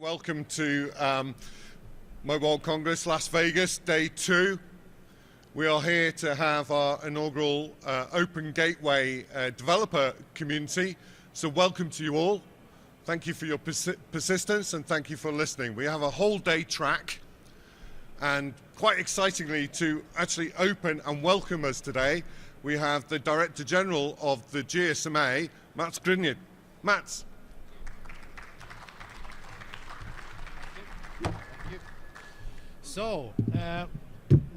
Welcome to Mobile Congress Las Vegas, Day 2. We are here to have our inaugural Open Gateway developer community. So welcome to you all. Thank you for your persistence and thank you for listening. We have a whole day track, and quite excitingly, to actually open and welcome us today, we have the Director General of the GSMA, Mats Grinjed. Mats. So,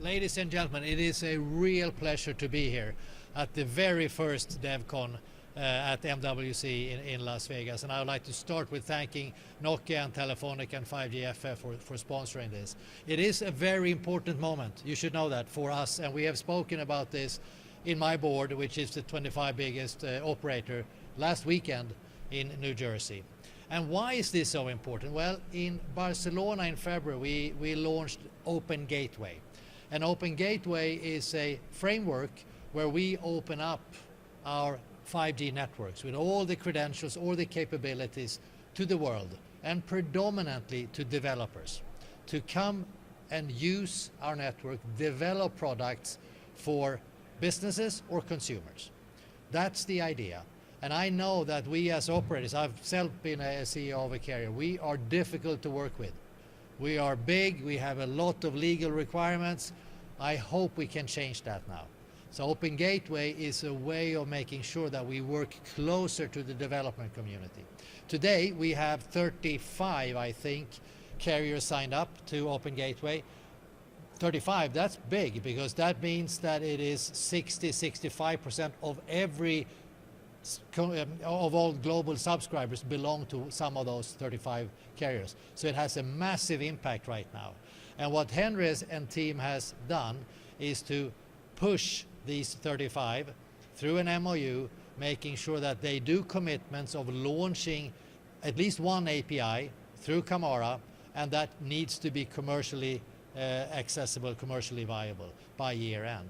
ladies and gentlemen, it is a real pleasure to be here at the very first DevCon at MWC in Las Vegas. And I would like to start with thanking Nokia and Telefonica and 5GFF for sponsoring this. It is a very important moment, you should know that, for us. And we have spoken about this in my board, which is the 25 biggest operator, last weekend in New Jersey. And why is this so important? Well, in Barcelona in February, we launched Open Gateway. And Open Gateway is a framework where we open up our 5G networks with all the credentials, all the capabilities to the world, and predominantly to developers, to come and use our network, develop products for businesses or consumers. That's the idea. And I know that we as operators, I've self been a CEO of a carrier, we are difficult to work with. We are big, we have a lot of legal requirements. I hope we can change that now. So Open Gateway is a way of making sure that we work closer to the development community. Today we have 35, I think, carriers signed up to Open Gateway. 35, that's big, because that means that it is 60-65% of all global subscribers belong to some of those 35 carriers. So it has a massive impact right now. And what Henry and team has done is to push these 35 through an MOU, making sure that they do commitments of launching at least one API through Camara, and that needs to be commercially accessible, commercially viable by year end.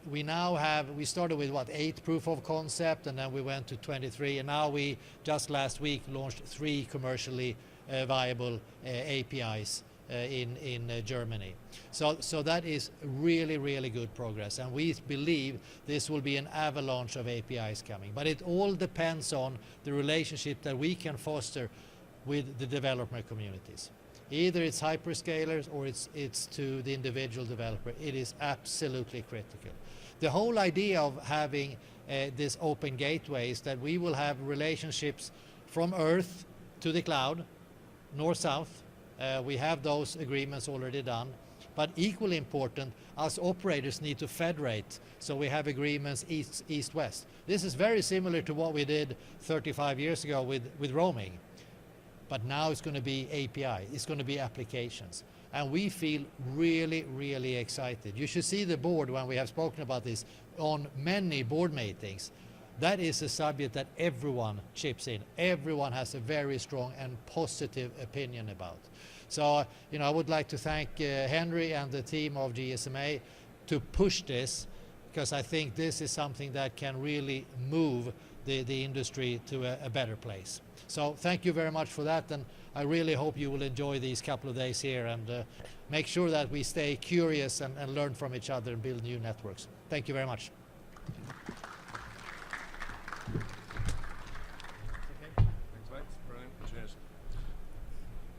We started with 8 proof of concept, and then we went to 23, and now we just last week launched 3 commercially viable APIs in Germany. So that is really, really good progress, and we believe this will be an avalanche of APIs coming. But it all depends on the relationship that we can foster with the development communities. Either it's hyperscalers or it's to the individual developer. It is absolutely critical. The whole idea of having this open gateway is that we will have relationships from Earth to the cloud, north-south. We have those agreements already done. But equally important, us operators need to federate, so we have agreements east-west. This is very similar to what we did 35 years ago with roaming. But now it's going to be API, it's going to be applications. And we feel really, really excited. You should see the board when we have spoken about this on many board meetings. That is a subject that everyone chips in. Everyone has a very strong and positive opinion about. So, I would like to thank Henry and the team of GSMA to push this, because I think this is something that can really move the industry to a better place. So thank you very much for that, and I really hope you will enjoy these couple of days here and make sure that we stay curious and learn from each other and build new networks. Thank you very much.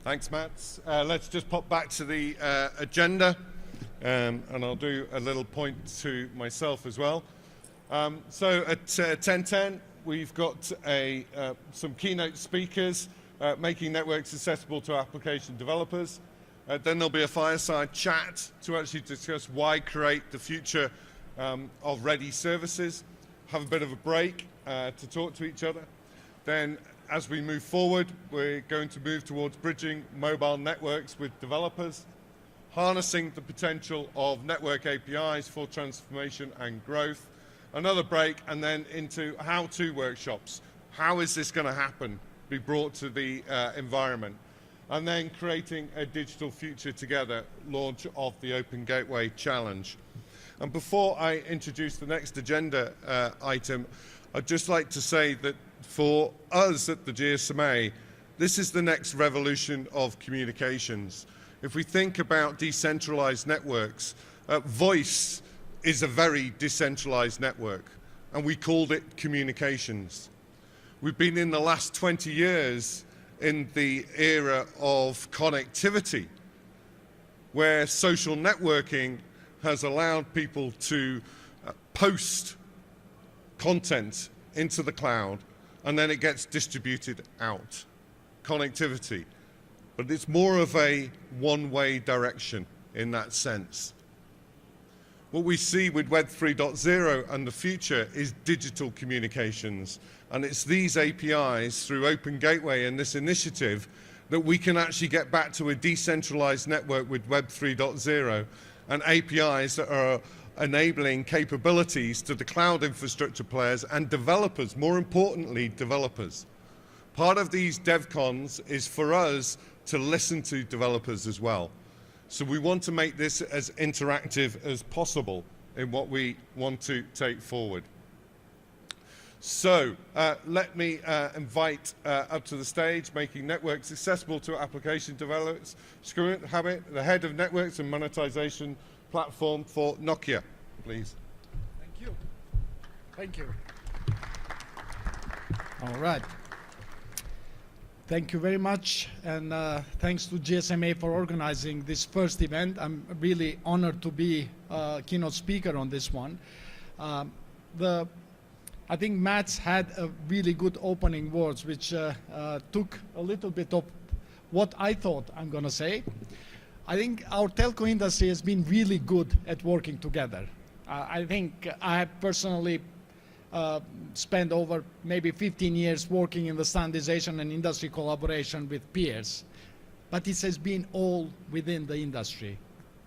Thanks, Mats. Let's just pop back to the agenda, and I'll do a little point to myself as well. So at 10:10, we've got some keynote speakers making networks accessible to application developers. Then there'll be a fireside chat to actually discuss why create the future of ready services. Have a bit of a break to talk to each other. Then, as we move forward, we're going to move towards bridging mobile networks with developers, harnessing the potential of network APIs for transformation and growth. Another break, and then into how-to workshops. How is this going to happen? Be brought to the environment. And then creating a digital future together, launch of the Open Gateway Challenge. And before I introduce the next agenda item, I'd just like to say that for us at the GSMA, This is the next revolution of communications. If we think about decentralized networks, voice is a very decentralized network, and we called it communications. We've been in the last 20 years in the era of connectivity, where social networking has allowed people to post content into the cloud, and then it gets distributed out. Connectivity. But it's more of a one-way direction in that sense. What we see with Web 3.0 and the future is digital communications. And it's these APIs through Open Gateway and this initiative that we can actually get back to a decentralized network with Web 3.0 and APIs that are enabling capabilities to the cloud infrastructure players and developers, more importantly, developers. Part of these DevCons is for us to listen to developers as well. So we want to make this as interactive as possible in what we want to take forward. So let me invite up to the stage, making networks accessible to application developers, Scurrant Habit, the head of networks and monetization platform for Nokia, please. Thank you. Thank you. All right. Thank you very much, and thanks to GSMA for organizing this first event. I'm really honored to be a keynote speaker on this one. I think Matt's had a really good opening words, which took a little bit of what I thought I'm going to say. I think our telco industry has been really good at working together. I think I have personally spent over maybe 15 years working in the standardization and industry collaboration with peers. But it has been all within the industry.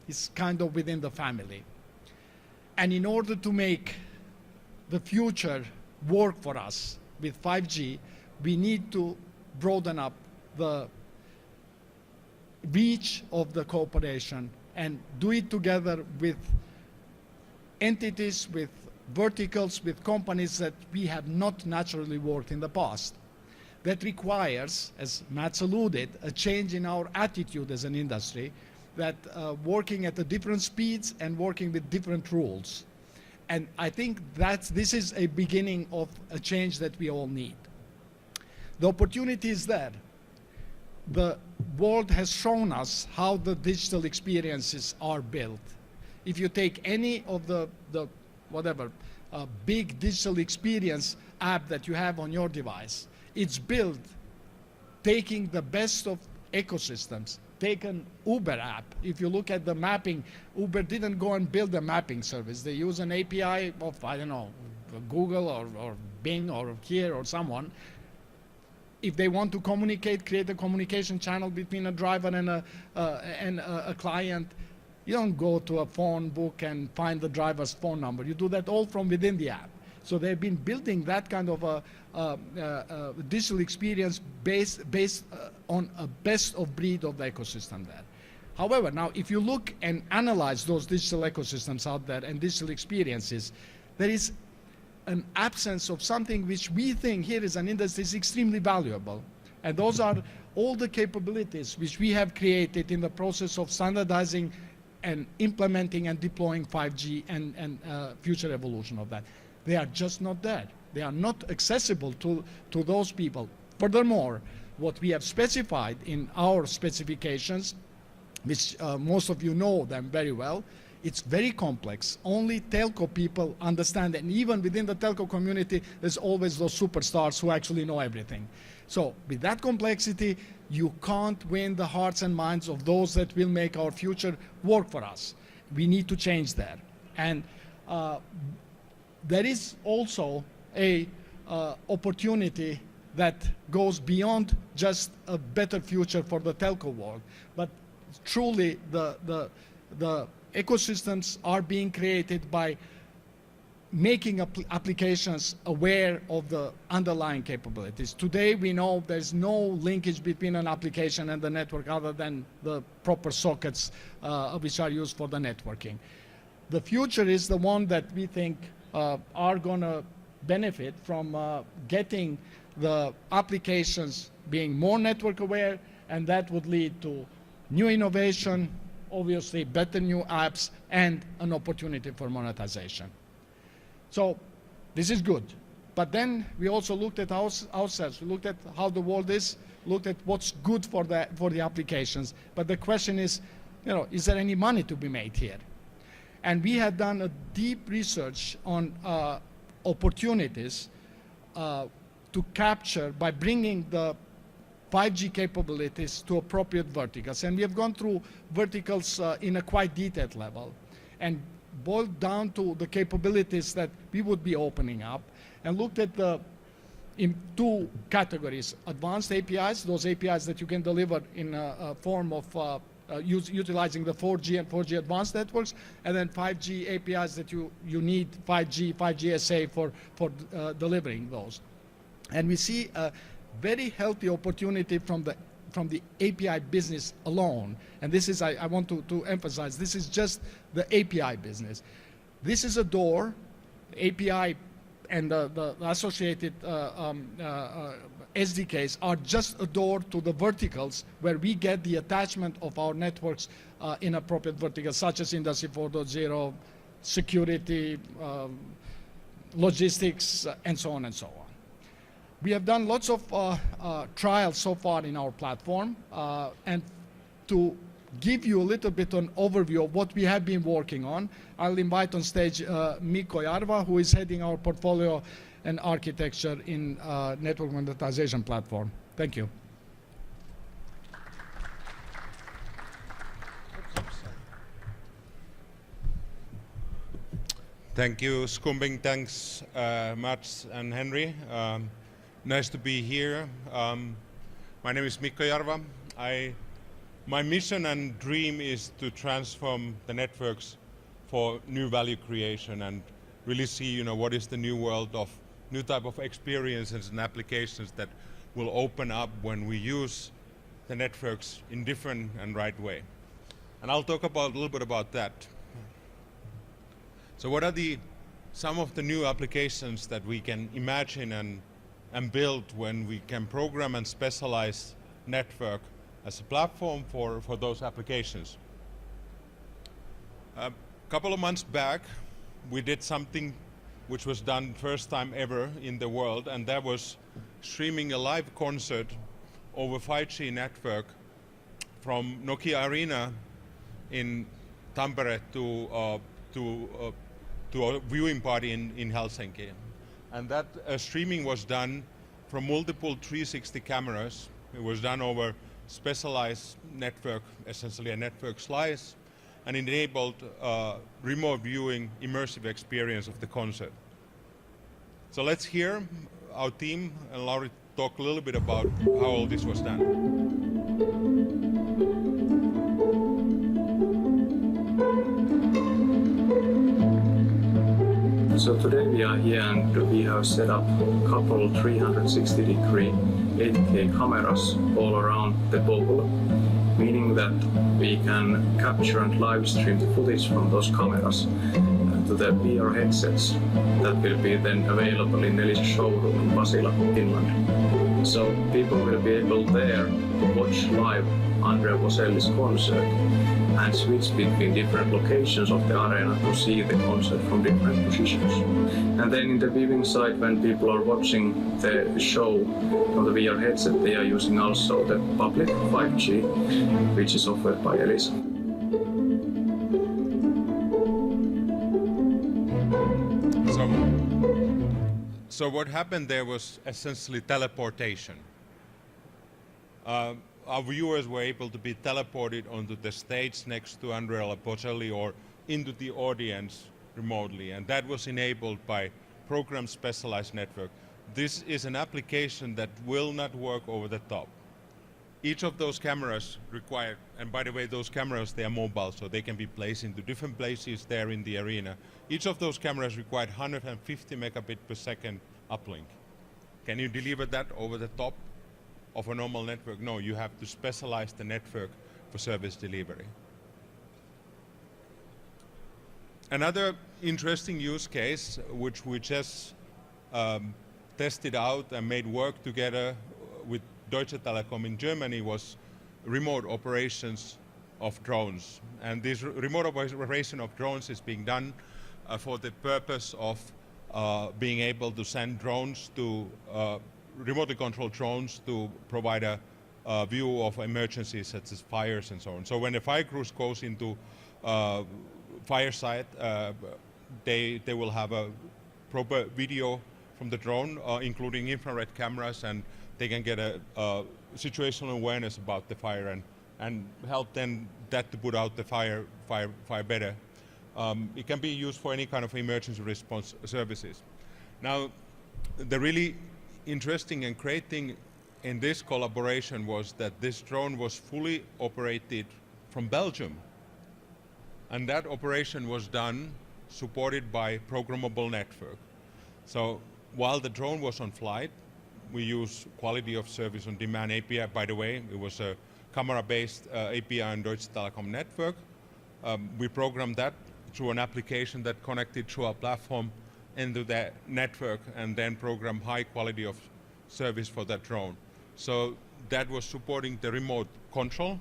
It's kind of within the family. And in order to make the future work for us with 5G, we need to broaden up the reach of the cooperation and do it together with entities, with verticals, with companies that we have not naturally worked in the past. That requires, as Matt's alluded, a change in our attitude as an industry, that working at the different speeds and working with different rules. And I think this is a beginning of a change that we all need. The opportunity is there. The world has shown us how the digital experiences are built. If you take any of the big digital experience app that you have on your device, it's built taking the best of ecosystems. Take an Uber app. If you look at the mapping, Uber didn't go and build a mapping service. They use an API of, I don't know, Google or Bing or here or someone. If they want to communicate, create a communication channel between a driver and a client, you don't go to a phone book and find the driver's phone number. You do that all from within the app. So they've been building that kind of a digital experience based on a best of breed of the ecosystem there. However, now if you look and analyze those digital ecosystems out there and digital experiences, there is an absence of something which we think here as an industry is extremely valuable. And those are all the capabilities which we have created in the process of standardizing and implementing and deploying 5G and future evolution of that. They are just not there. They are not accessible to those people. Furthermore, what we have specified in our specifications, which most of you know them very well, it's very complex. Only telco people understand, and even within the telco community, there's always those superstars who actually know everything. So with that complexity, you can't win the hearts and minds of those that will make our future work for us. We need to change that. And there is also a opportunity that goes beyond just a better future for the telco world, but truly the ecosystems are being created by making applications aware of the underlying capabilities. Today we know there's no linkage between an application and the network other than the proper sockets which are used for the networking. The future is the one that we think are going to benefit from getting the applications being more network aware, and that would lead to new innovation, obviously better new apps, and an opportunity for monetization. So this is good. But then we also looked at ourselves. We looked at how the world is, looked at what's good for the applications. But the question is, is there any money to be made here? And we had done a deep research on opportunities to capture by bringing the 5G capabilities to appropriate verticals. And we have gone through verticals in a quite detailed level and boiled down to the capabilities that we would be opening up, and looked at in two categories: advanced APIs, those APIs that you can deliver in a form of utilizing the 4G and 4G advanced networks, and then 5G APIs that you need 5G SA for delivering those. And we see a very healthy opportunity from the API business alone. And this is, I want to emphasize, this is just the API business. This is a door. API and the associated SDKs are just a door to the verticals where we get the attachment of our networks in appropriate verticals, such as Industry 4.0, security, logistics, and so on and so on. We have done lots of trials so far in our platform, and to give you a little bit an overview of what we have been working on, I'll invite on stage Mikko Jarva, who is heading our portfolio and architecture in network monetization platform. Thank you. Thank you, Skumbing. Thanks, Mats and Henry. Nice to be here. My name is Mikko Jarva. My mission and dream is to transform the networks for new value creation and really see, what is the new world of new type of experiences and applications that will open up when we use the networks in different and right way. And I'll talk a little bit about that. So what are some of the new applications that we can imagine and build when we can program and specialize network as a platform for those applications? A couple of months back, we did something which was done first time ever in the world, and that was streaming a live concert over 5G network from Nokia Arena in Tampere to a viewing party in Helsinki. And that streaming was done from multiple 360 cameras. It was done over specialized network, essentially a network slice, and enabled remote viewing, immersive experience of the concert. So let's hear our team and Lauri talk a little bit about how all this was done. So today we are here and we have set up a couple 360-degree 8K cameras all around the bubble, meaning that we can capture and live stream the footage from those cameras to the VR headsets that will be then available in Eli's showroom in Pasila, Finland. So people will be able there to watch live Andrea Bocelli's concert and switch between different locations of the arena to see the concert from different positions. And then in the viewing side, when people are watching the show from the VR headset, they are using also the public 5G, which is offered by Elisa. So what happened there was essentially teleportation. Our viewers were able to be teleported onto the stage next to Andrea Bocelli or into the audience remotely, and that was enabled by program specialized network. This is an application that will not work over the top. Each of those cameras require, and by the way, those cameras, they are mobile, so they can be placed into different places there in the arena. Each of those cameras required 150 megabit per second uplink. Can you deliver that over the top of a normal network? No, you have to specialize the network for service delivery. Another interesting use case, which we just tested out and made work together with Deutsche Telekom in Germany was remote operations of drones. And this remote operation of drones is being done for the purpose of being able to send drones to, remotely controlled drones to provide a view of emergencies such as fires and so on. So when the fire crews goes into fire site, they will have a proper video from the drone, including infrared cameras, and they can get a situational awareness about the fire and help then that to put out the fire better. It can be used for any kind of emergency response services. Now, the really interesting and great thing in this collaboration was that this drone was fully operated from Belgium. And that operation was done supported by programmable network. So while the drone was on flight, we use quality of service on demand API. By the way, it was a camera-based API on Deutsche Telekom network. We programmed that through an application that connected through our platform into the network and then programmed high quality of service for that drone. So that was supporting the remote control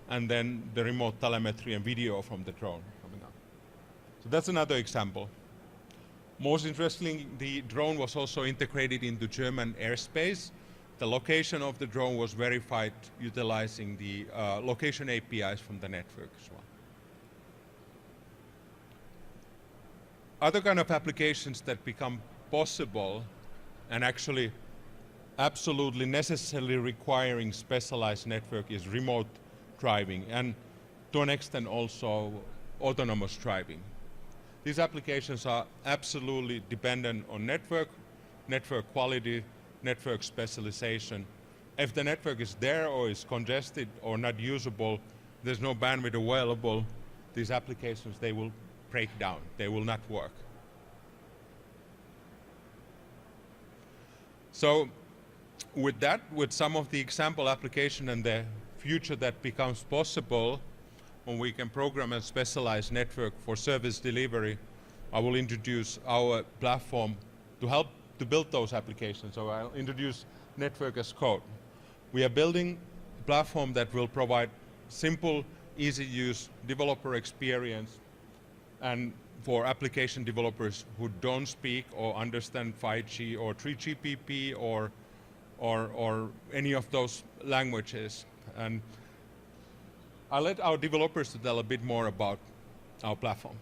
and then the remote telemetry and video from the drone coming up. So that's another example. Most interestingly, the drone was also integrated into German airspace. The location of the drone was verified utilizing the location APIs from the network as well. Other kind of applications that become possible and actually absolutely necessarily requiring specialized network is remote driving and to an extent also autonomous driving. These applications are absolutely dependent on network quality, network specialization. If the network is there or is congested or not usable, there's no bandwidth available, these applications, they will break down, they will not work. So with that, with some of the example application and the future that becomes possible when we can program a specialized network for service delivery, I will introduce our platform to help to build those applications. So I'll introduce Network as Code. We are building a platform that will provide simple, easy use developer experience and for application developers who don't speak or understand 5G or 3GPP or any of those languages. And I'll let our developers to tell a bit more about our platform.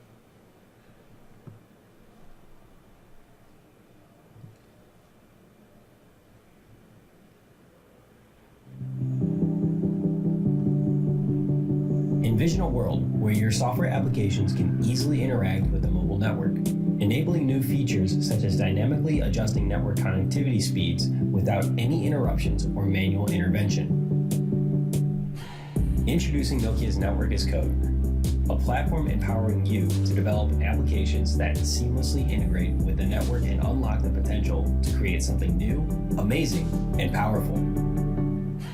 Envision a world where your software applications can easily interact with the mobile network, enabling new features such as dynamically adjusting network connectivity speeds without any interruptions or manual intervention. Introducing Nokia's Network as Code, a platform empowering you to develop applications that seamlessly integrate with the network and unlock the potential to create something new, amazing, and powerful.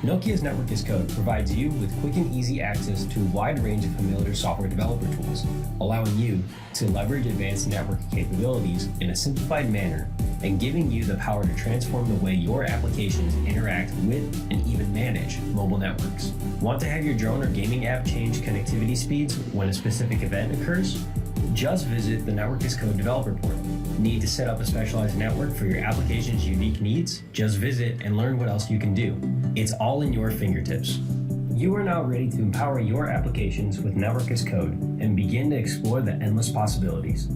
Nokia's Network as Code provides you with quick and easy access to a wide range of familiar software developer tools, allowing you to leverage advanced network capabilities in a simplified manner and giving you the power to transform the way your applications interact with and even manage mobile networks. Want to have your drone or gaming app change connectivity speeds when a specific event occurs? Just visit the Network as Code developer portal. Need to set up a specialized network for your application's unique needs? Just visit and learn what else you can do. It's all in your fingertips. You are now ready to empower your applications with Network as Code and begin to explore the endless possibilities.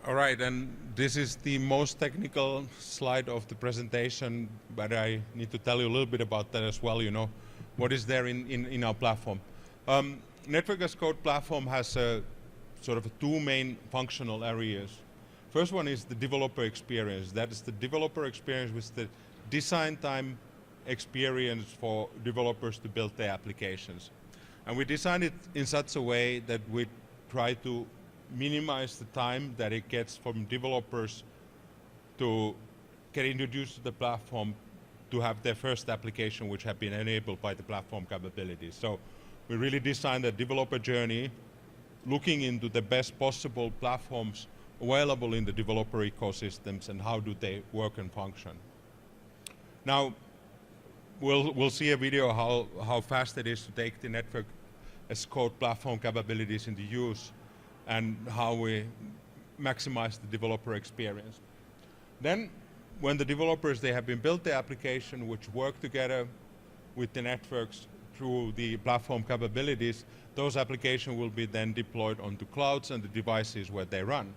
All right, and this is the most technical slide of the presentation, but I need to tell you a little bit about that as well, you know, what is there in our platform. Network as Code platform has a sort of two main functional areas. First one is the developer experience. That is the developer experience with the design time experience for developers to build their applications. And we designed it in such a way that we try to minimize the time that it gets from developers to get introduced to the platform to have their first application which have been enabled by the platform capabilities. So we really designed a developer journey looking into the best possible platforms available in the developer ecosystems and how do they work and function. Now, we'll see a video how fast it is to take the network as code platform capabilities into use and how we maximize the developer experience. Then, when the developers, they have been built the application which work together with the networks through the platform capabilities, those applications will be then deployed onto clouds and the devices where they run.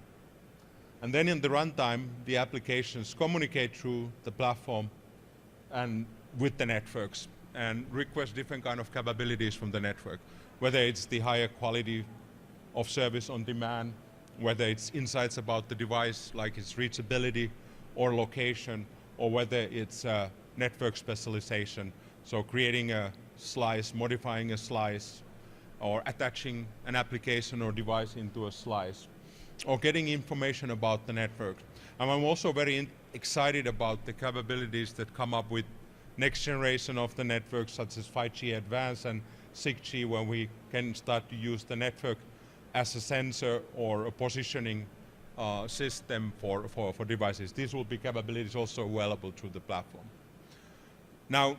And then in the runtime, the applications communicate through the platform and with the networks and request different kind of capabilities from the network, whether it's the higher quality of service on demand, whether it's insights about the device, like its reachability or location, or whether it's network specialization. So creating a slice, modifying a slice, or attaching an application or device into a slice, or getting information about the network. And I'm also very excited about the capabilities that come up with next generation of the networks, such as 5G Advanced and 6G, where we can start to use the network as a sensor or a positioning system for devices. These will be capabilities also available through the platform. Now,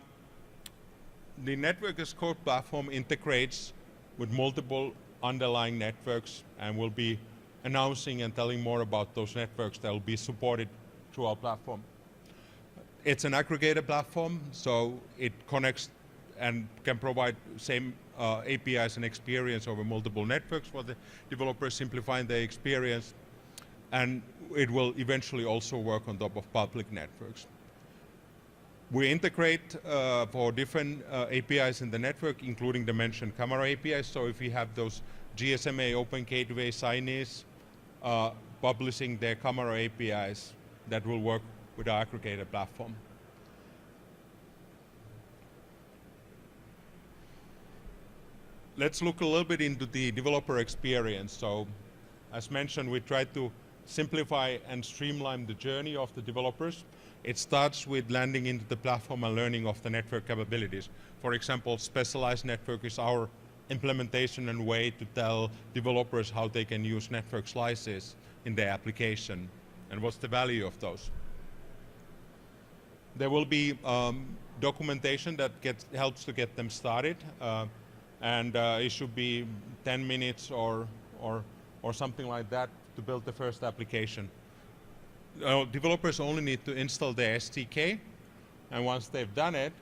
the network as code platform integrates with multiple underlying networks, and we'll be announcing and telling more about those networks that will be supported through our platform. It's an aggregator platform, so it connects and can provide same APIs and experience over multiple networks for the developers, simplifying the experience, and it will eventually also work on top of public networks. We integrate for different APIs in the network, including the mentioned camera APIs. So if we have those GSMA Open Gateway signees publishing their camera APIs, that will work with our aggregator platform. Let's look a little bit into the developer experience. So, as mentioned, we try to simplify and streamline the journey of the developers. It starts with landing into the platform and learning of the network capabilities. For example, specialized network is our implementation and way to tell developers how they can use network slices in their application and what's the value of those. There will be documentation that helps to get them started, and it should be 10 minutes or something like that to build the first application. Developers only need to install their SDK, and once they've done it,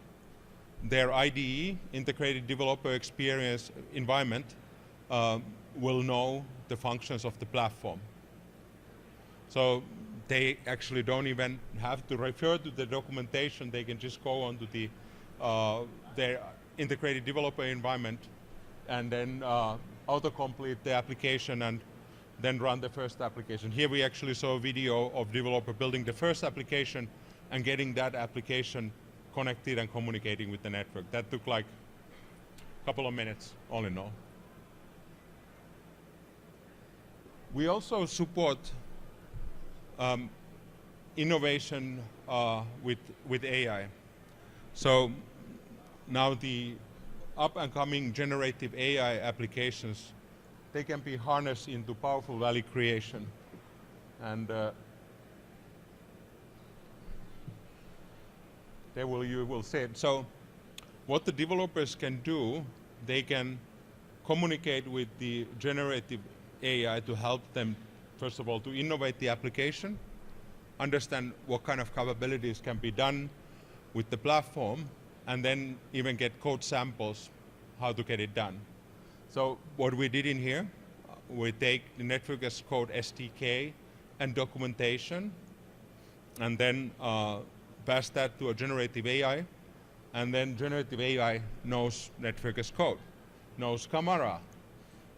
their IDE, Integrated Developer Experience environment, will know the functions of the platform. So they actually don't even have to refer to the documentation. They can just go onto the their Integrated Developer environment and then autocomplete the application and then run the first application. Here we actually saw a video of developer building the first application and getting that application connected and communicating with the network. That took like a couple of minutes, all in all. We also support innovation with AI. So now the up and coming generative AI applications, they can be harnessed into powerful value creation. And you will see it. So what the developers can do, they can communicate with the generative AI to help them, first of all, to innovate the application, understand what kind of capabilities can be done with the platform, and then even get code samples, how to get it done. So what we did in here, we take the network as code SDK and documentation, and then pass that to a generative AI, and then generative AI knows network as code, knows Camera,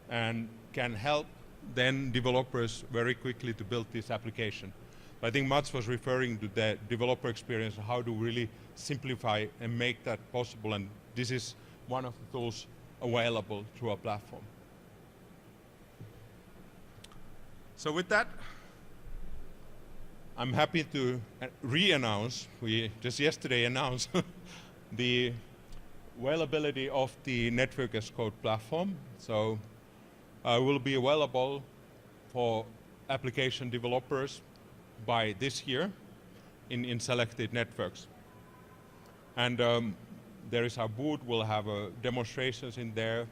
and can help then developers very quickly to build this application. I think Mats was referring to the developer experience, how to really simplify and make that possible, and this is one of the tools available through our platform. So with that, I'm happy to re-announce, we just yesterday announced the availability of the network as code platform. So will be available for application developers by this year in selected networks. And there is our booth. We'll have demonstrations in there.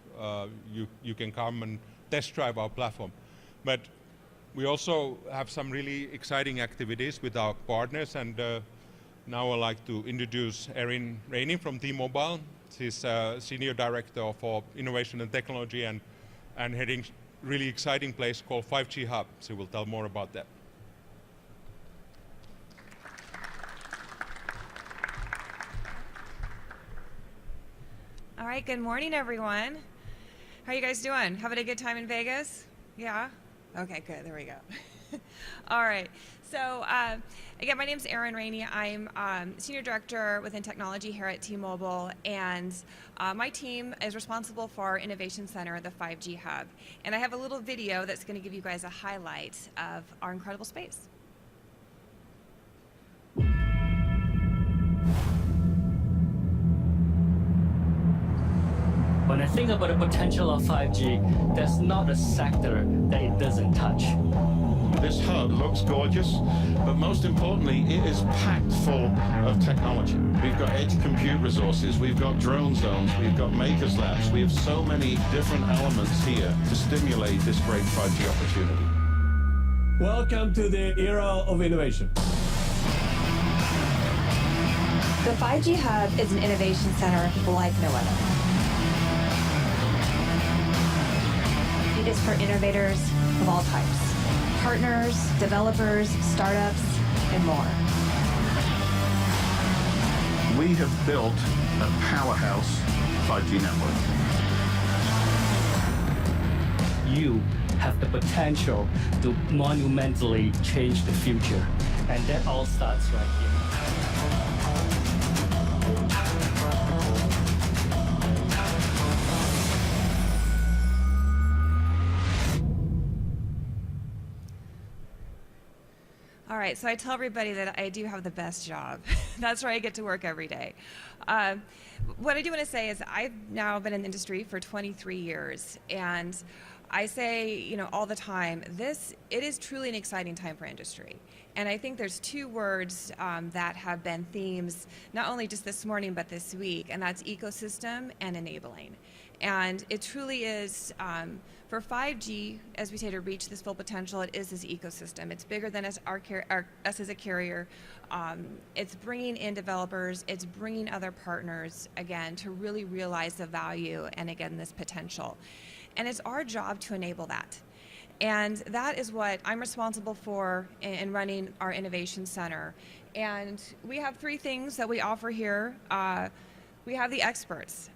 You can come and test drive our platform. But we also have some really exciting activities with our partners, and now I'd like to introduce Erin Rainey from T-Mobile. She's Senior Director for Innovation and Technology and heading really exciting place called 5G Hub. She will tell more about that. All right, good morning, everyone. How are you guys doing? Having a good time in Vegas? Yeah? Okay, good, there we go. All right, so again, my name is Erin Rainey. I'm Senior Director within Technology here at T-Mobile, and my team is responsible for our Innovation Center, the 5G Hub. And I have a little video that's going to give you guys a highlight of our incredible space. When I think about the potential of 5G, there's not a sector that it doesn't touch. This hub looks gorgeous, but most importantly, it is packed full of technology. We've got edge compute resources, we've got drone zones, we've got makers labs. We have so many different elements here to stimulate this great 5G opportunity. Welcome to the era of innovation. The 5G Hub is an innovation center like no other. It is for innovators of all types. Partners, developers, startups, and more. We have built a powerhouse 5G network. You have the potential to monumentally change the future. And that all starts right here. All right, so I tell everybody that I do have the best job. That's where I get to work every day. What I do want to say is I've now been in the industry for 23 years, and I say, all the time, it is truly an exciting time for industry. And I think there's two words that have been themes, not only just this morning, but this week, and that's ecosystem and enabling. And it truly is, for 5G, as we say, to reach this full potential, it is this ecosystem. It's bigger than us as a carrier. It's bringing in developers, it's bringing other partners, again, to really realize the value and, again, this potential. And it's our job to enable that. And that is what I'm responsible for in running our Innovation Center. And we have three things that we offer here. We have the experts.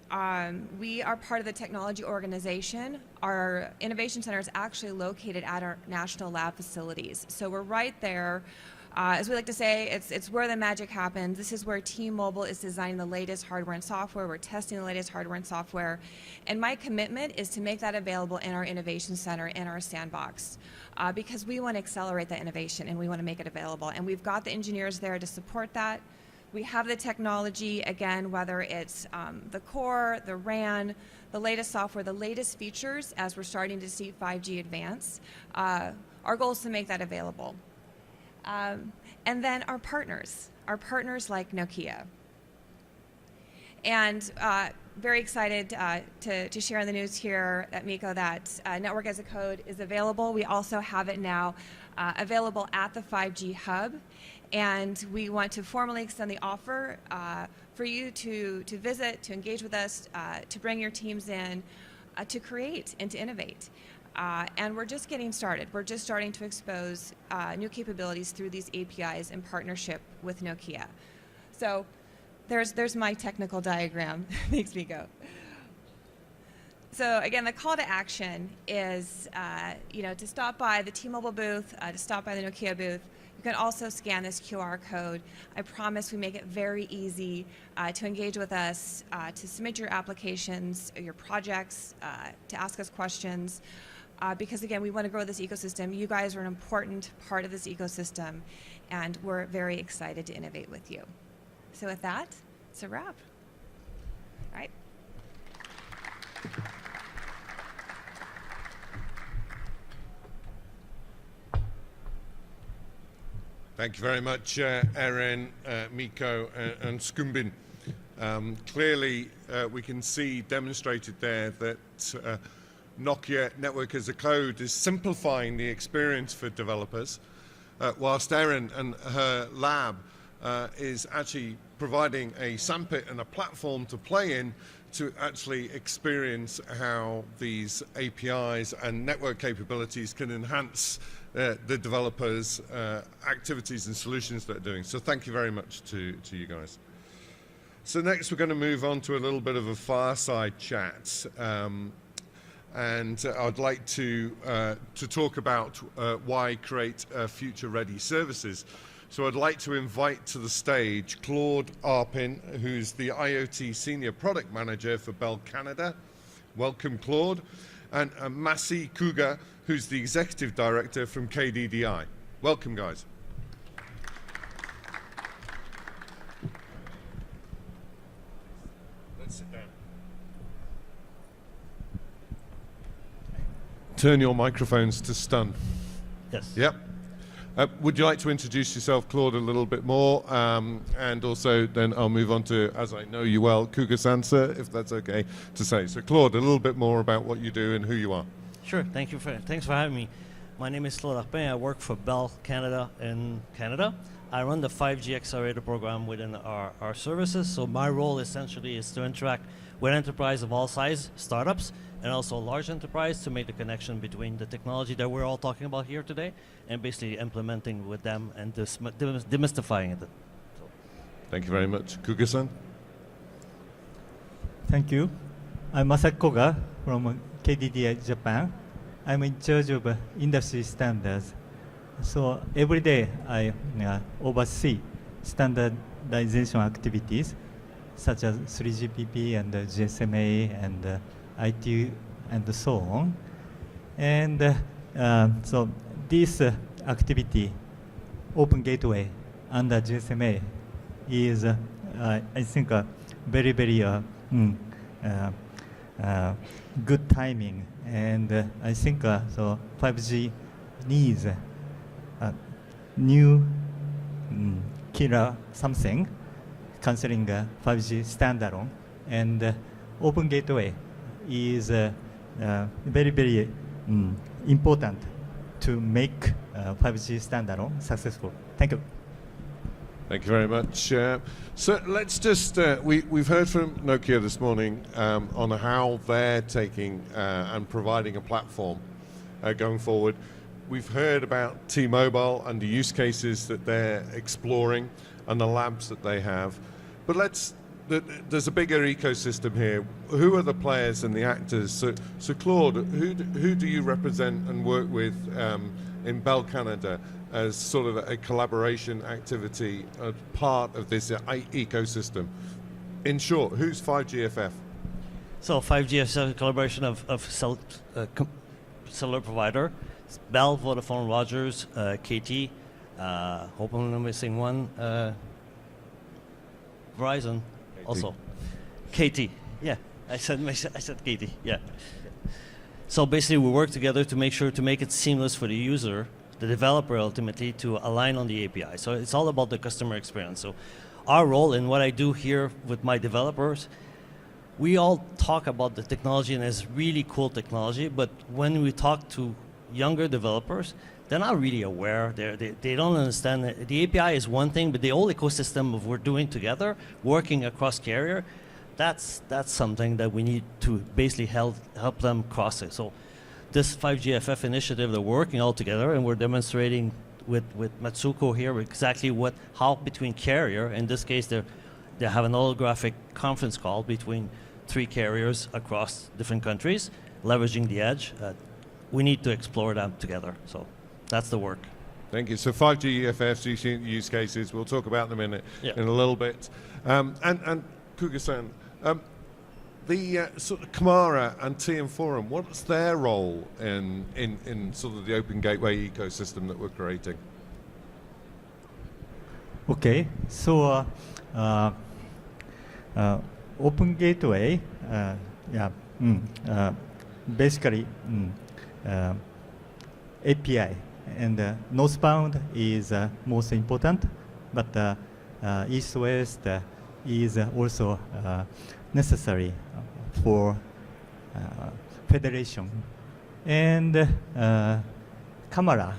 We are part of the technology organization. Our Innovation Center is actually located at our national lab facilities. So we're right there. As we like to say, it's where the magic happens. This is where T-Mobile is designing the latest hardware and software. We're testing the latest hardware and software. And my commitment is to make that available in our Innovation Center, in our sandbox, because we want to accelerate that innovation and we want to make it available. And we've got the engineers there to support that. We have the technology, again, whether it's the core, the RAN, the latest software, the latest features as we're starting to see 5G advance. Our goal is to make that available. And then our partners like Nokia. And very excited to share in the news here at Mikko that Network as a Code is available. We also have it now available at the 5G Hub. And we want to formally extend the offer for you to visit, to engage with us, to bring your teams in, to create and to innovate. And we're just getting started. We're just starting to expose new capabilities through these APIs in partnership with Nokia. So there's my technical diagram. Makes me go. So again, the call to action is to stop by the T-Mobile booth, to stop by the Nokia booth. You can also scan this QR code. I promise we make it very easy to engage with us, to submit your applications, your projects, to ask us questions. Because again, we want to grow this ecosystem. You guys are an important part of this ecosystem, and we're very excited to innovate with you. So with that, it's a wrap. All right. Thank you very much, Erin, Miko, and Skumbin. Clearly, we can see demonstrated there that Nokia Network as a Code is simplifying the experience for developers, whilst Erin and her lab is actually providing a sandpit and a platform to play in to actually experience how these APIs and network capabilities can enhance the developers' activities and solutions that they're doing. So thank you very much to you guys. So next we're going to move on to a little bit of a fireside chat. And I'd like to talk about why create future-ready services. So I'd like to invite to the stage Claude Arpin, who's the IoT Senior Product Manager for Bell Canada. Welcome, Claude. And Masi Kuga, who's the Executive Director from KDDI. Welcome, guys. Let's sit down. Turn your microphones to stun. Yes. Yep. Would you like to introduce yourself, Claude, a little bit more? And also, then I'll move on to, as I know you well, Kuga-san, if that's okay to say. So, Claude, a little bit more about what you do and who you are. Sure. Thanks for having me. My name is Claude Arpin. I work for Bell Canada in Canada. I run the 5G accelerator program within our services. So my role essentially is to interact with enterprise of all size, startups, and also large enterprise to make the connection between the technology that we're all talking about here today and basically implementing with them and demystifying it. So. Thank you very much. Kuga-san? Thank you. I'm Masaki Koga from KDDI Japan. I'm in charge of industry standards. So every day I oversee standardization activities such as 3GPP and GSMA and IT and so on. And so this activity, Open Gateway under GSMA, is I think very, very good timing. And I think so 5G needs new killer something concerning 5G standalone, and Open Gateway is very, very important to make 5G standalone successful. Thank you. Thank you very much. So let's just, we've heard from Nokia this morning on how they're taking and providing a platform going forward. We've heard about T-Mobile and the use cases that they're exploring and the labs that they have. But there's a bigger ecosystem here. Who are the players and the actors? So Claude, who do you represent and work with in Bell Canada as sort of a collaboration activity, as part of this ecosystem? In short, who's 5GFF? So 5G is a collaboration of cellular provider. It's Bell, Vodafone, Rogers, KT, hopefully I'm missing one, Verizon. KT. Also, KT. Yeah, I said KT. Yeah. So basically, we work together to make sure to make it seamless for the user, the developer ultimately, to align on the API. So it's all about the customer experience. So our role in what I do here with my developers, we all talk about the technology and it's really cool technology. But when we talk to younger developers, they're not really aware. They don't understand that the API is one thing, but the whole ecosystem of we're doing together, working across carrier, that's something that we need to basically help them cross it. So this 5GFF initiative, they're working all together, and we're demonstrating with Matsuko here exactly how between carrier, in this case they have an holographic conference call between 3 carriers across different countries, leveraging the edge. We need to explore them together. So that's the work. Thank you. So 5GFF use cases, we'll talk about them in a little bit. And Kuga-san, the sort of Kamara and TM Forum, what's their role in sort of the Open Gateway ecosystem that we're creating? Okay, so Open Gateway, basically API and northbound is most important, but east-west is also necessary for federation. And camera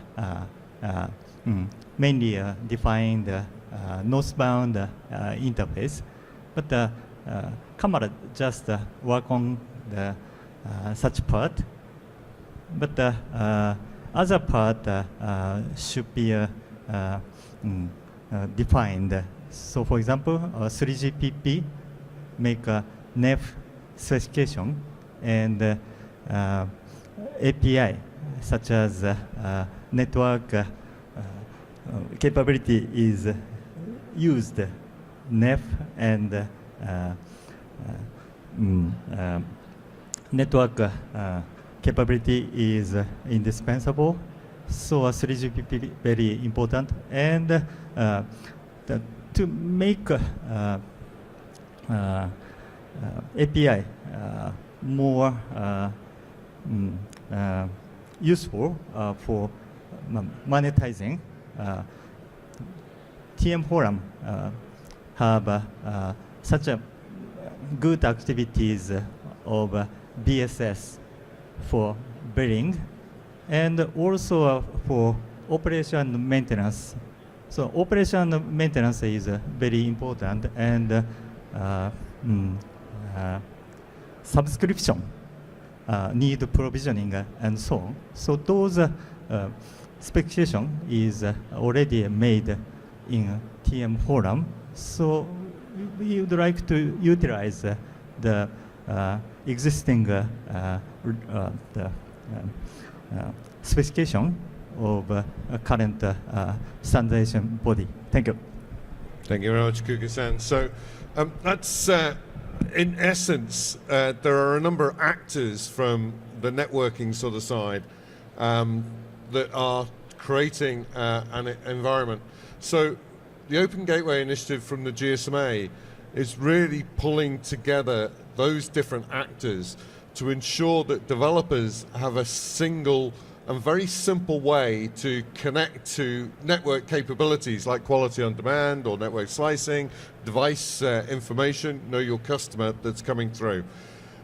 mainly defined northbound interface, but camera just work on the such part, but other part should be defined. So for example, 3GPP make a NEF specification, and API such as network capability is used. NEF and network capability is indispensable. So 3GPP very important, and to make API more useful for monetizing, TM Forum have such a good activities of BSS for billing, and also for operation and maintenance. So operation and maintenance is very important, and subscription need provisioning and so on. So those specification is already made in TM Forum. So we would like to utilize the existing specification of current standardization body. Thank you. Thank you very much, Kuka-san. So that's, in essence, there are a number of actors from the networking sort of side that are creating an environment. So the Open Gateway initiative from the GSMA is really pulling together those different actors to ensure that developers have a single and very simple way to connect to network capabilities like quality on demand or network slicing, device information, know your customer that's coming through.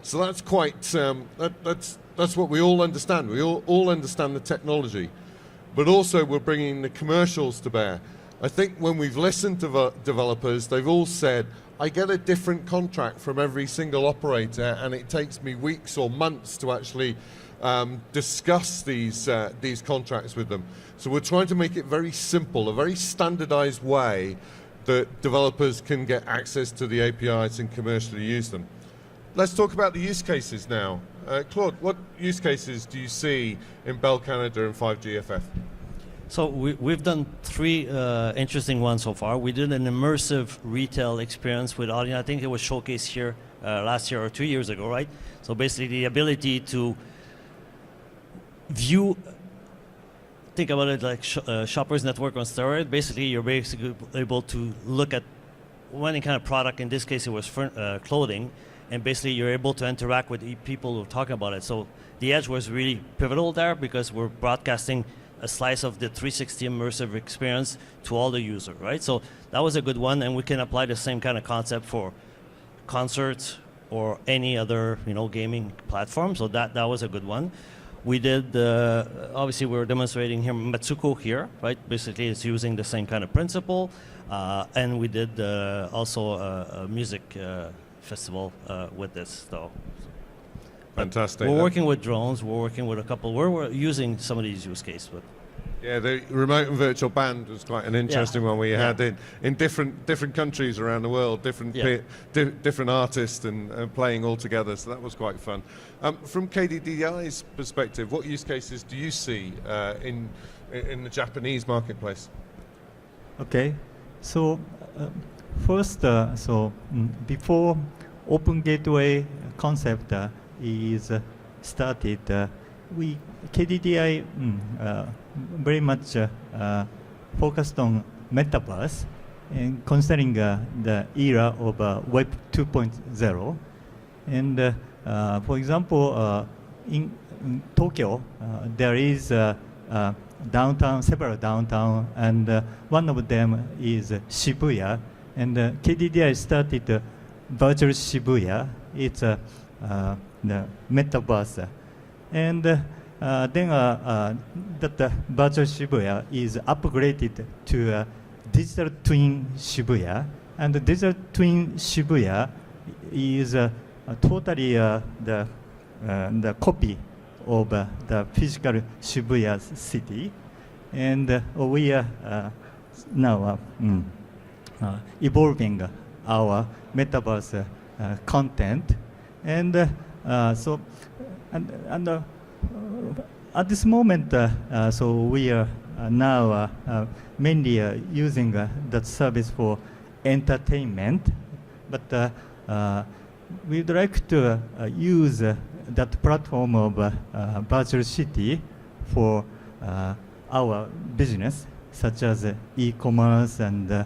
So that's quite, that's what we all understand. We all understand the technology, but also we're bringing the commercials to bear. I think when we've listened to developers, they've all said, I get a different contract from every single operator, and it takes me weeks or months to actually discuss these contracts with them. So we're trying to make it very simple, a very standardized way that developers can get access to the APIs and commercially use them. Let's talk about the use cases now. Claude, what use cases do you see in Bell Canada and 5GFF? So we've done three interesting ones so far. We did an immersive retail experience with audience. I think it was showcased here last year or 2 years ago, right? So basically the ability to view, think about it like Shoppers Network on steroids. Basically, you're basically able to look at any kind of product. In this case, it was clothing. And basically, you're able to interact with people who are talking about it. So the edge was really pivotal there because we're broadcasting a slice of the 360 immersive experience to all the users, right? So that was a good one, and we can apply the same kind of concept for concerts or any other, gaming platform. So that was a good one. We did, obviously we were demonstrating here Matsuko here, right? Basically it's using the same kind of principle. And we did also a music festival with this, though. Fantastic. We're working with drones, we're working with a couple, we're using some of these use cases. But yeah, the remote and virtual band was quite an interesting one we had in different countries around the world, different artists and playing all together, so that was quite fun. From KDDI's perspective, what use cases do you see in the Japanese marketplace? Okay, so first, before Open Gateway concept is started, KDDI very much focused on metaverse and considering the era of Web 2.0. And for example, in Tokyo, there is downtown, several downtown, and one of them is Shibuya. And KDDI started virtual Shibuya. It's the metaverse. And then that virtual Shibuya is upgraded to digital twin Shibuya. And the digital twin Shibuya is totally the copy of the physical Shibuya city. And we are now evolving our metaverse content. And so at this moment, so we are now mainly using that service for entertainment, but we'd like to use that platform of virtual city for our business, such as e-commerce and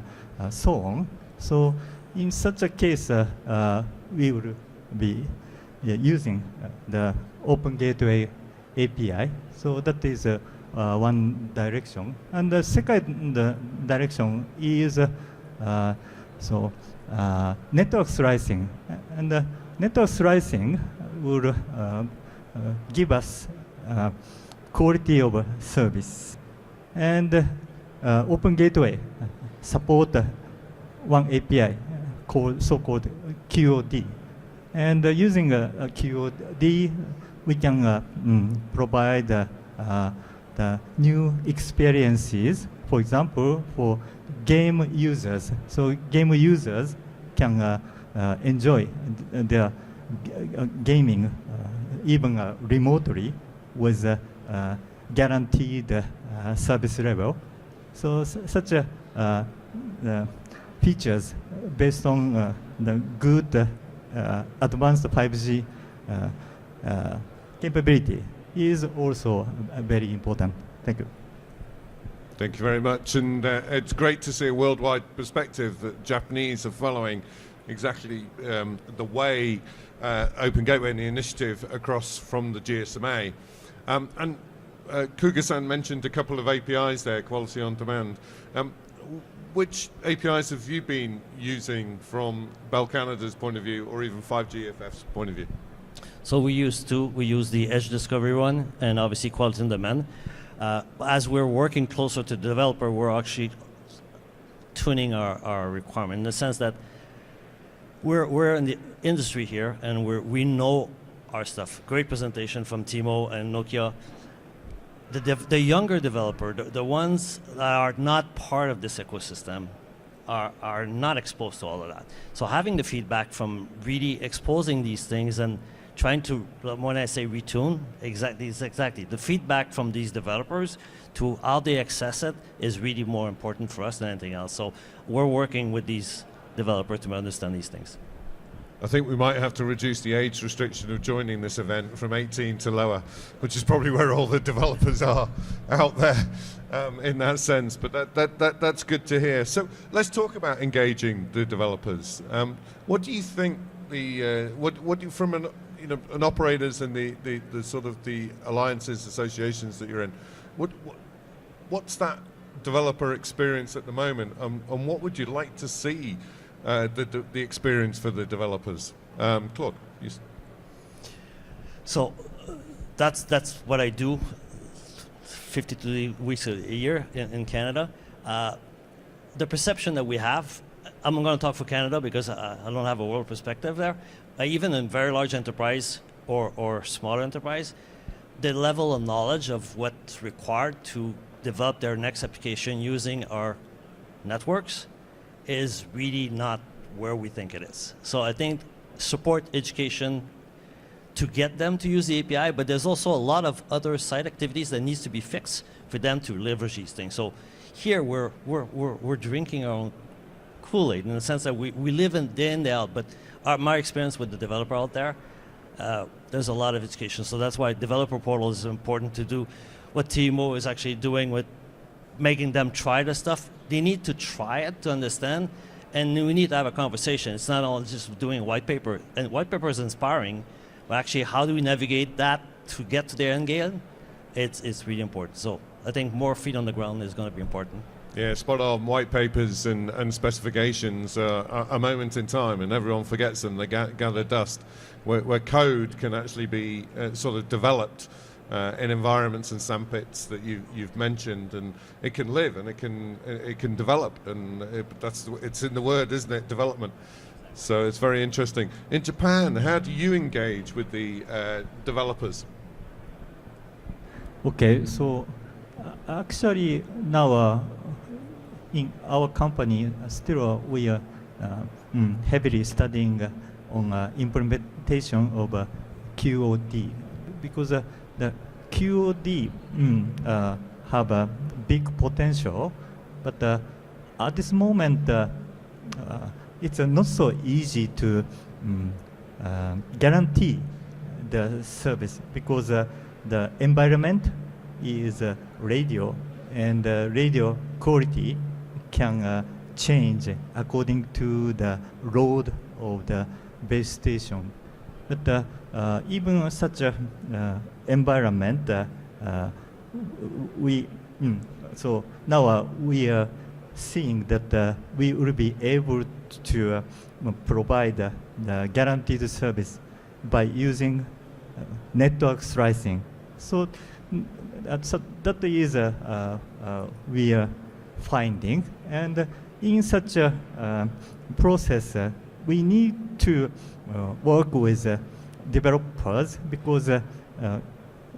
so on. So in such a case, we will be using the Open Gateway API. So that is one direction. And the second direction is network slicing. And network slicing will give us quality of service. And Open Gateway support one API so-called QoD. And using a QoD, we can provide the new experiences, for example, for game users. So game users can enjoy their gaming even remotely with guaranteed service level. So such features based on the good advanced 5G capability is also very important. Thank you. Thank you very much. And it's great to see a worldwide perspective that Japanese are following exactly the way Open Gateway and the initiative across from the GSMA. And Kuga-san mentioned a couple of APIs there, quality on demand. Which APIs have you been using from Bell Canada's point of view, or even 5GFF's point of view? So we use two. We use the Edge Discovery one, and obviously Quality on Demand. As we're working closer to the developer, we're actually tuning our requirement in the sense that we're in the industry here, and we know our stuff. Great presentation from Timo and Nokia. The younger developer, the ones that are not part of this ecosystem, are not exposed to all of that. So having the feedback from really exposing these things and trying to, when I say retune, exactly the feedback from these developers to how they access it is really more important for us than anything else. So we're working with these developers to understand these things. I think we might have to reduce the age restriction of joining this event from 18 to lower, which is probably where all the developers are out there in that sense. But that's good to hear. So let's talk about engaging the developers. What do you think from an operators and the sort of the alliances, associations that you're in, what's that developer experience at the moment, and what would you like to see the experience for the developers? Claude. So that's what I do 52 weeks a year in Canada. The perception that we have, I'm going to talk for Canada because I don't have a world perspective there. Even in very large enterprise or smaller enterprise, the level of knowledge of what's required to develop their next application using our networks is really not where we think it is. So I think support education to get them to use the API, but there's also a lot of other side activities that needs to be fixed for them to leverage these things. So here we're drinking our own Kool-Aid in the sense that we live in day in, day out, but my experience with the developer out there, there's a lot of education. So that's why developer portal is important to do what Timo is actually doing with making them try the stuff. They need to try it to understand, and we need to have a conversation. It's not all just doing a white paper, and white paper is inspiring, but actually how do we navigate that to get to their end game? It's really important. So I think more feet on the ground is going to be important. Yeah, spot on. White papers and specifications are a moment in time, and everyone forgets them. They gather dust. Where code can actually be sort of developed in environments and sandpits that you've mentioned, and it can live and it can develop, and it's in the word, isn't it? Development. So it's very interesting. In Japan, how do you engage with the developers? Okay, so actually now in our company still we are heavily studying on implementation of QoD, because the QoD have a big potential, but at this moment it's not so easy to guarantee the service, because the environment is radio, and radio quality can change according to the load of the base station. But even such a environment, so now we are seeing that we will be able to provide the guaranteed service by using network slicing. So that is we are finding, and in such a process we need to work with developers, because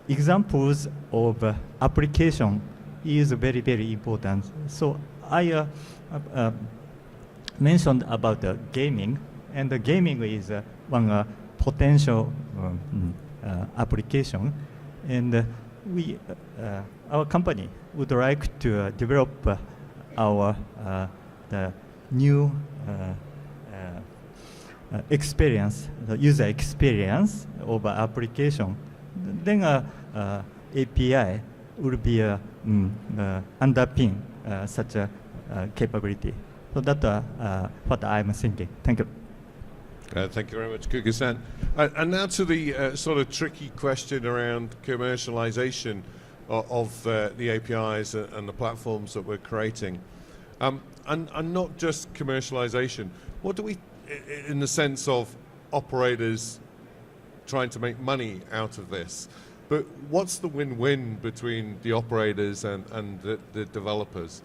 examples of application is very, very important. So I mentioned about gaming, and the gaming is one potential application, and we, our company would like to develop our the new experience, the user experience of application. Then API will be underpin such a capability. So that's what I'm thinking. Thank you. Thank you very much, Kuga-san. And now to the sort of tricky question around commercialization of the APIs and the platforms that we're creating. And not just commercialization. What do we, in the sense of operators trying to make money out of this, but what's the win-win between the operators and the developers?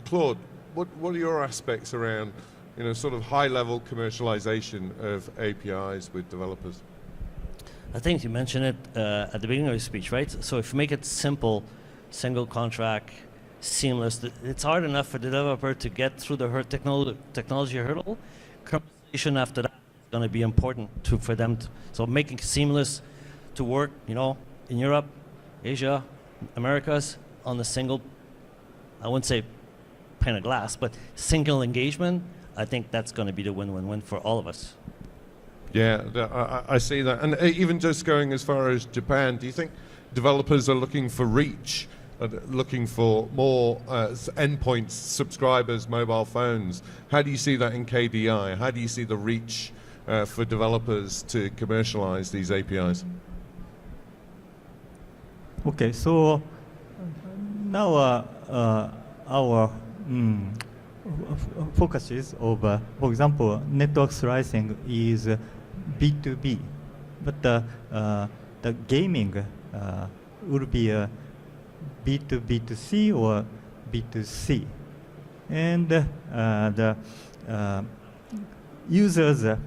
Claude, what are your aspects around sort of high-level commercialization of APIs with developers? I think you mentioned it at the beginning of your speech, right? So if you make it simple, single contract, seamless, it's hard enough for the developer to get through the technology hurdle. Commercialization after that is going to be important for them. So making it seamless to work, in Europe, Asia, Americas, on the single, I wouldn't say pane of glass, but single engagement. I think that's going to be the win-win-win for all of us. Yeah, I see that. And even just going as far as Japan, do you think developers are looking for reach, looking for more endpoints, subscribers, mobile phones? How do you see that in KDI? How do you see the reach for developers to commercialize these APIs? Okay, so now our focuses of, for example, network slicing is B2B, but the gaming will be B2B2C or B2C, and the users'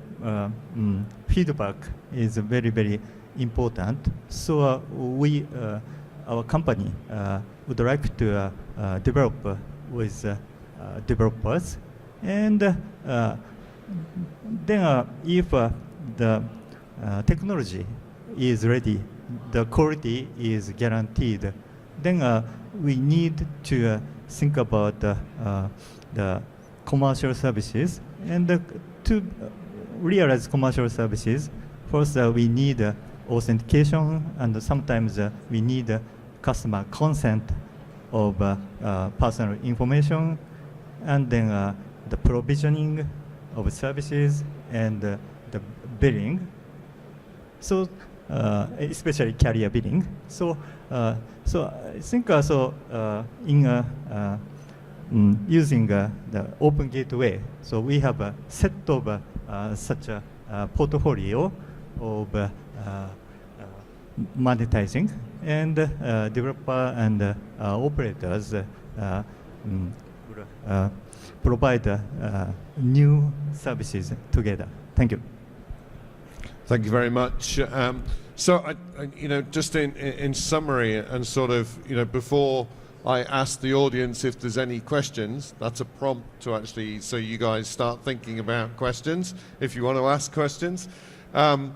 feedback is very, very important. So we, our company, would like to develop with developers, and then if the technology is ready, the quality is guaranteed, then we need to think about the commercial services. And to realize commercial services, first we need authentication, and sometimes we need customer consent of personal information, and then the provisioning of services and the billing. So especially carrier billing. So So I think in using the Open Gateway, so we have a set of such a portfolio of monetizing, and developer and operators provide new services together. Thank you. Thank you very much. So, just in summary, and sort of, before I ask the audience if there's any questions, that's a prompt to actually, so you guys start thinking about questions, if you want to ask questions. I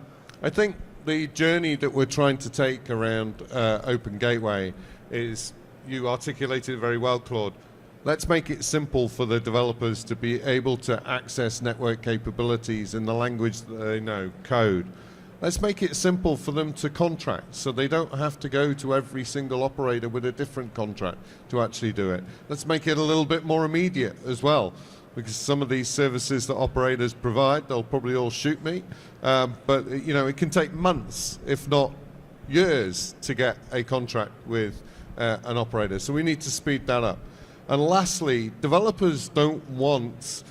think the journey that we're trying to take around Open Gateway is, you articulated very well, Claude. Let's make it simple for the developers to be able to access network capabilities in the language that they know, code. Let's make it simple for them to contract, so they don't have to go to every single operator with a different contract to actually do it. Let's make it a little bit more immediate as well, because some of these services that operators provide, they'll probably all shoot me, but it can take months, if not years, to get a contract with an operator. So we need to speed that up. And lastly, developers don't want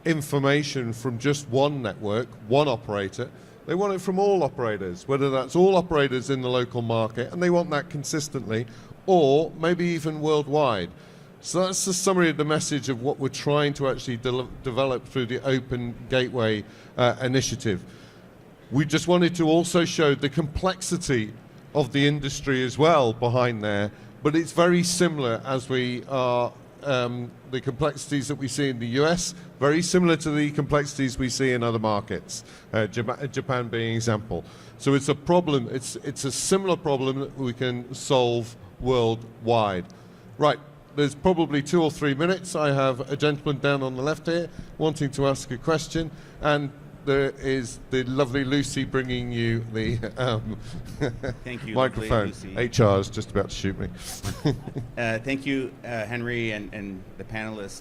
information from just one network, one operator. They want it from all operators, whether that's all operators in the local market, and they want that consistently, or maybe even worldwide. So that's the summary of the message of what we're trying to actually develop through the Open Gateway initiative. We just wanted to also show the complexity of the industry as well behind there, but it's very similar as we are, the complexities that we see in the US, very similar to the complexities we see in other markets, Japan being an example. So it's a problem, it's a similar problem that we can solve worldwide. Right, there's probably 2 or 3 minutes. I have a gentleman down on the left here wanting to ask a question, and there is the lovely Lucy bringing you the Thank you, microphone. HR is just about to shoot me. Thank you, Henry, and the panelists.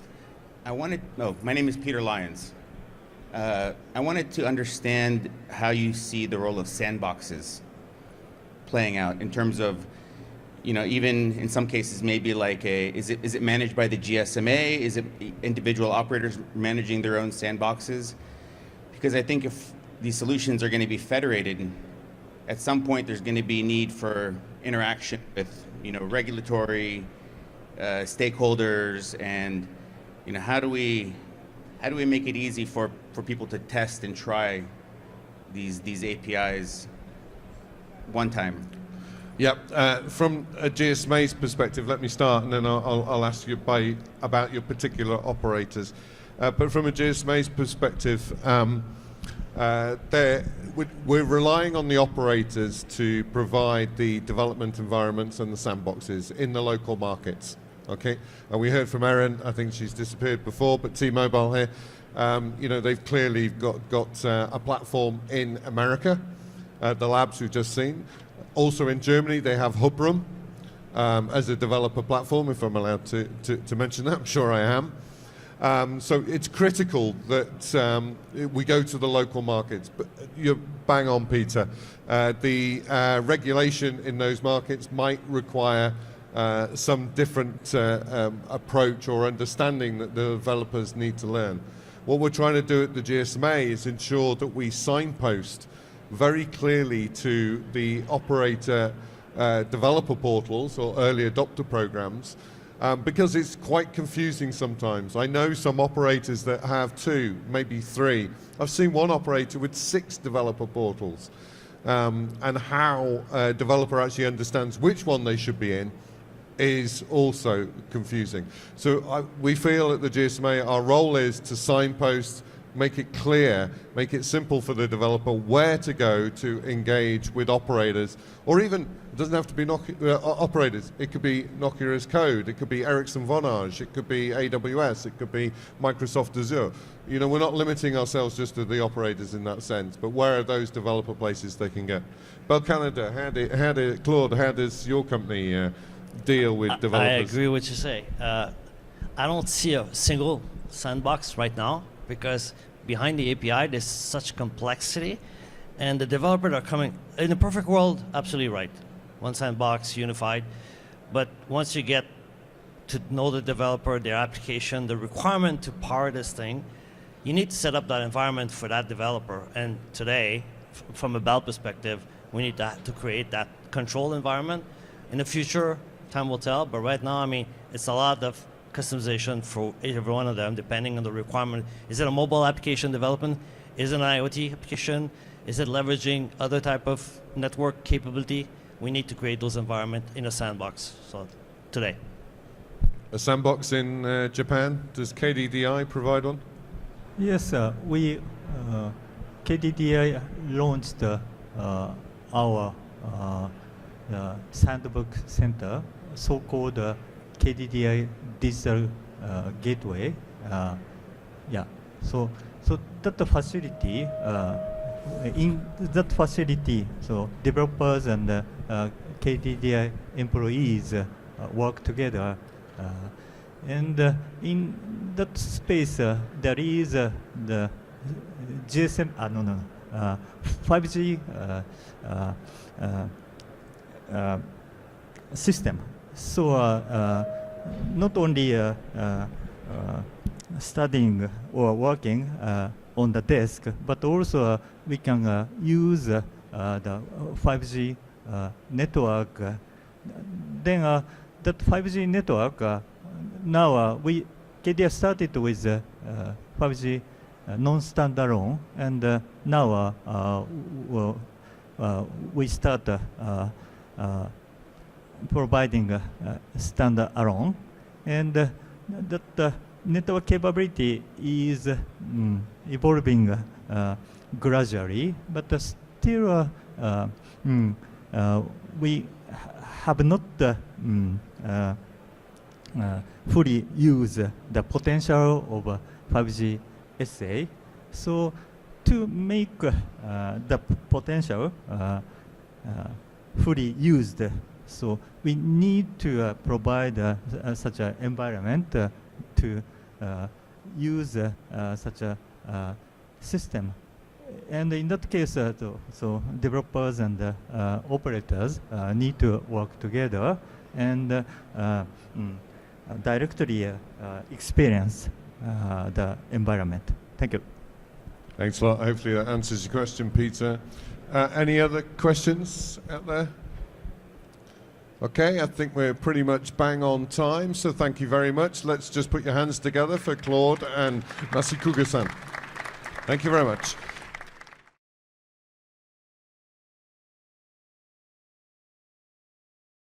My name is Peter Lyons. I wanted to understand how you see the role of sandboxes playing out in terms of, even in some cases, maybe like is it managed by the GSMA? Is it individual operators managing their own sandboxes? Because I think if these solutions are going to be federated, at some point there's going to be need for interaction with, regulatory stakeholders, and, how do we make it easy for people to test and try these APIs one time? Yep. From a GSMA's perspective, let me start, and then I'll ask you about your particular operators. But from a GSMA's perspective, we're relying on the operators to provide the development environments and the sandboxes in the local markets. Okay, and we heard from Erin. I think she's disappeared before, but T-Mobile here. They've clearly got a platform in America, the labs we've just seen. Also in Germany, they have Hubroom as a developer platform, if I'm allowed to mention that. I'm sure I am. So it's critical that we go to the local markets. But you're bang on, Peter. The regulation in those markets might require some different approach or understanding that the developers need to learn. What we're trying to do at the GSMA is ensure that we signpost very clearly to the operator developer portals or early adopter programs, because it's quite confusing sometimes. I know some operators that have 2, maybe 3. I've seen one operator with 6 developer portals, and how a developer actually understands which one they should be in is also confusing. So we feel at the GSMA our role is to signpost, make it clear, make it simple for the developer where to go to engage with operators, or even, it doesn't have to be operators, it could be Nokia as code, it could be Ericsson Vonage, it could be AWS, it could be Microsoft Azure. We're not limiting ourselves just to the operators in that sense, but where are those developer places they can get? Bell Canada, Claude, how does your company deal with developers? I agree with what you say. I don't see a single sandbox right now, because behind the API there's such complexity, and the developers are coming, in a perfect world, absolutely right. One sandbox, unified. But once you get to know the developer, their application, the requirement to power this thing, you need to set up that environment for that developer. And today, from a Bell perspective, we need to create that control environment. In the future, time will tell, but right now, I mean, it's a lot of customization for every one of them, depending on the requirement. Is it a mobile application development? Is it an IoT application? Is it leveraging other type of network capability? We need to create those environments in a sandbox, so today. A sandbox in Japan, does KDDI provide one? Yes, we KDDI launched our sandbox center, so-called KDDI Digital Gateway. Yeah, so that facility, in that facility, so developers and KDDI employees work together. And in that space, there is the GSM, 5G system. So not only studying or working on the desk, but also we can use the 5G network. Then that 5G network, now KDDI started with 5G non-standalone, and now we start providing standalone, and that network capability is evolving gradually, but still we have not fully used the potential of 5G SA. So to make the potential fully used, so we need to provide such an environment to use such a system. And in that case, so developers and operators need to work together and directly experience the environment. Thank you. Thanks a lot. Hopefully that answers your question, Peter. Any other questions out there? Okay, I think we're pretty much bang on time, so thank you very much. Let's just put your hands together for Claude and Masikuga-san. Thank you very much.